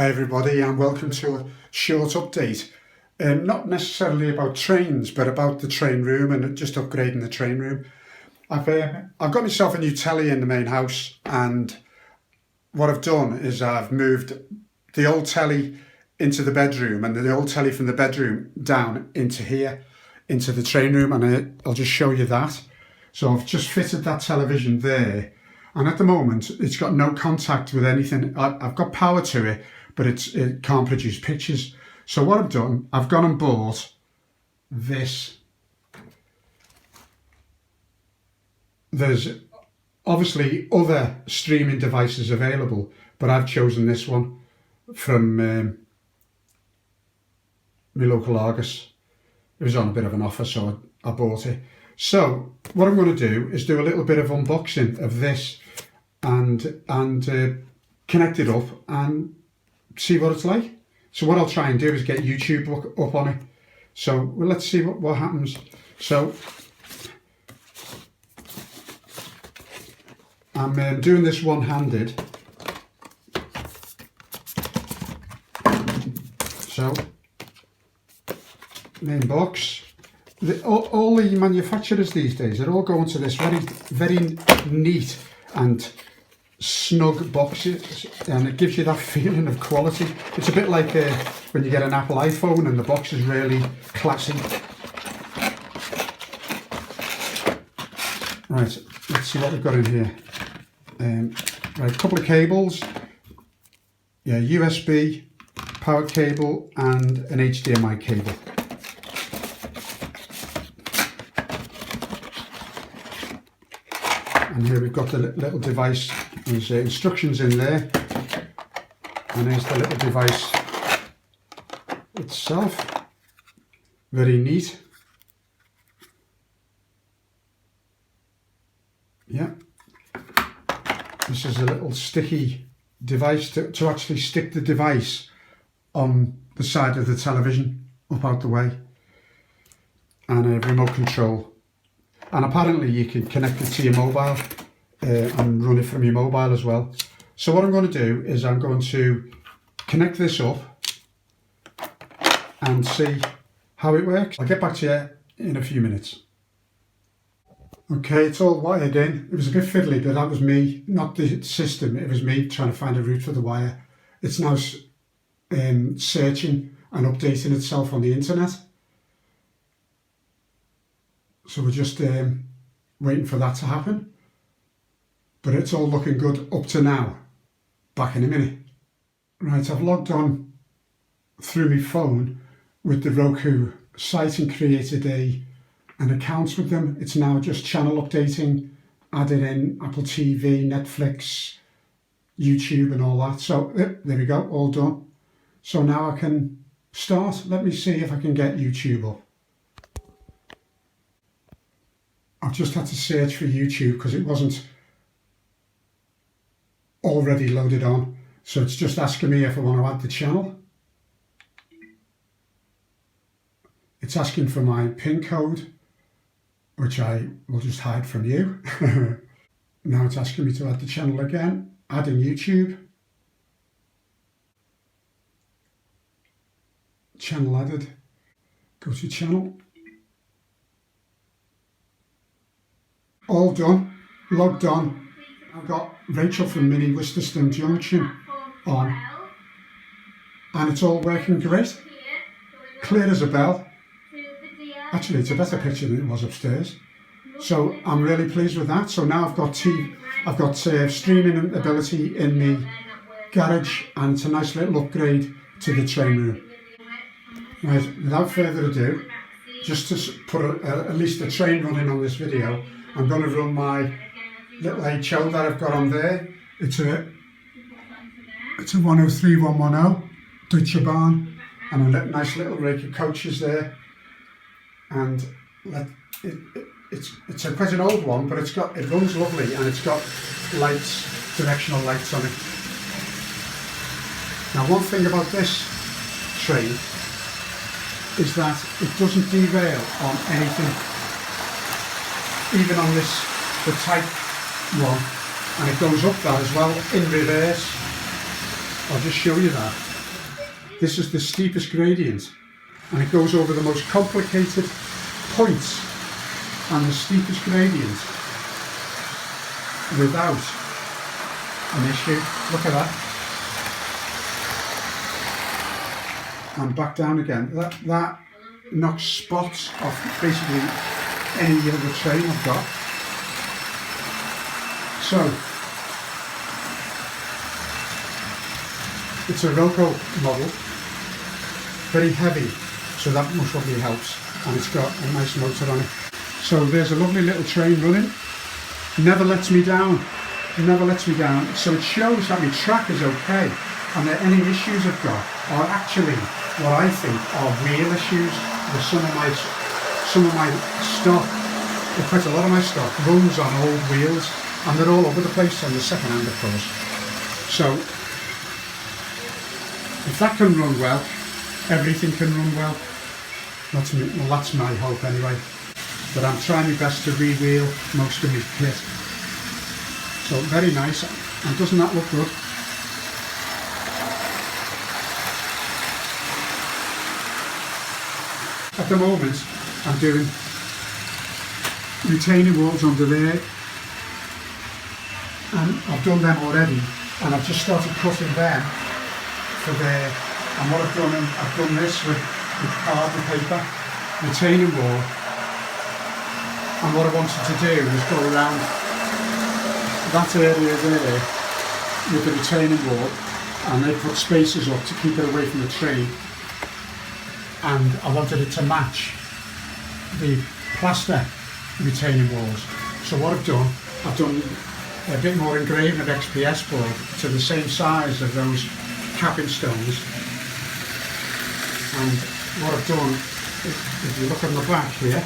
Hi everybody, and welcome to a short update. Not necessarily about trains, but about the train room and just upgrading the train room. I've got myself a new telly in the main house, and what I've done is I've moved the old telly into the bedroom and the old telly from the bedroom down into here, into the train room, and I'll just show you that. So I've just fitted that television there, and at the moment it's got no contact with anything. I've got power to it, but it can't produce pictures. So what I've done, I've gone and bought this. There's obviously other streaming devices available, but I've chosen this one from my local Argos. It was on a bit of an offer, so I bought it. So what I'm going to do is do a little bit of unboxing of this and connect it up and see what it's like. So what I'll try and do is get YouTube up on it. So well, let's see what happens. So I'm doing this one-handed. So main box. All the manufacturers these days are all going to this very neat and snug boxes, and it gives you that feeling of quality. It's a bit like when you get an Apple iPhone and the box is really classy. Right, let's see what we've got in here. Right, a couple of cables, yeah, USB, power cable and an HDMI cable. And here we've got the little device. There's instructions in there, and there's the little device itself. Very neat. Yeah. This is a little sticky device to actually stick the device on the side of the television up out the way, and a remote control. And apparently you can connect it to your mobile and run it from your mobile as well. So what I'm going to do is I'm going to connect this up and see how it works. I'll get back to you in a few minutes. Okay, it's all wired in. It was a bit fiddly, but that was me, not the system. It was me trying to find a route for the wire. It's now searching and updating itself on the internet. So we're just waiting for that to happen. But it's all looking good up to now. Back in a minute. Right, I've logged on through my phone with the Roku site and created an account with them. It's now just channel updating, adding in Apple TV, Netflix, YouTube and all that. So there we go, all done. So now I can start. Let me see if I can get YouTube up. I've just had to search for YouTube because it wasn't already loaded on. So it's just asking me if I want to add the channel. It's asking for my PIN code, which I will just hide from you. Now it's asking me to add the channel again, adding YouTube. Channel added. Go to channel. All done, logged on. I've got Rachel from mini Wistaston Junction on, and it's all working great. Clear as a bell. Actually, it's a better picture than it was upstairs. So I'm really pleased with that. So now I've got streaming ability in the garage, and it's a nice little upgrade to the train room. Right, without further ado, just to put at least a train running on this video, I'm going to run my little HO that I've got on there. It's a 103110 Deutsche Bahn, and a nice little rake of coaches there. And it's quite an old one, but it runs lovely, and it's got lights, directional lights on it. Now, one thing about this train is that it doesn't derail on anything, even on the type one, and it goes up that as well in reverse. I'll just show you that. This is the steepest gradient, and it goes over the most complicated points and the steepest gradient without an issue. Look at that. And back down again. That knocks spots off basically any other train I've got. So it's a Roco model, very heavy, so that most probably helps, and it's got a nice motor on it. So there's a lovely little train running, never lets me down, never lets me down. So it shows that my track is okay, and that any issues I've got are actually what I think are real issues. With some of my stock, quite a lot of my stock runs on old wheels, and they're all over the place on the second hand, of course. So if that can run well, everything can run well. That's my hope anyway. But I'm trying my best to re-wheel most of my kit. So very nice, and doesn't that look good? At the moment I'm doing retaining walls under there, and I've done them already, and I've just started cutting them for there. And what I've done this with carbon paper, retaining wall, and what I wanted to do was go around that area there with the retaining wall, and they put spacers up to keep it away from the train, and I wanted it to match the plaster retaining walls. So what I've done a bit more engraving of XPS board to the same size of those capping stones, and what I've done, if you look on the back here,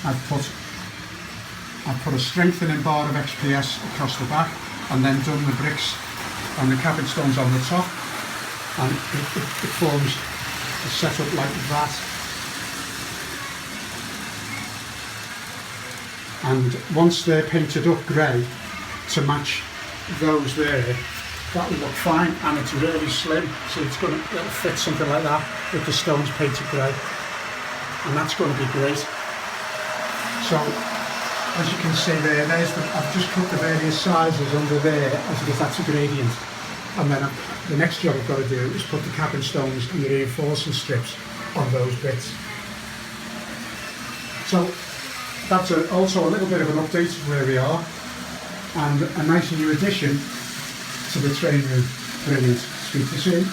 I've put a strengthening bar of XPS across the back, and then done the bricks and the capping stones on the top, and it forms a setup like that. And once they're painted up grey to match those there, that will look fine, and it's really slim, so it'll fit something like that with the stones painted grey, and that's going to be great. So as you can see there, I've just cut the various sizes under there because that's a gradient, and then the next job I've got to do is put the capping stones and the reinforcing strips on those bits. So that's also a little bit of an update of where we are, and a nice new addition to the train room. Brilliant, sweet to see.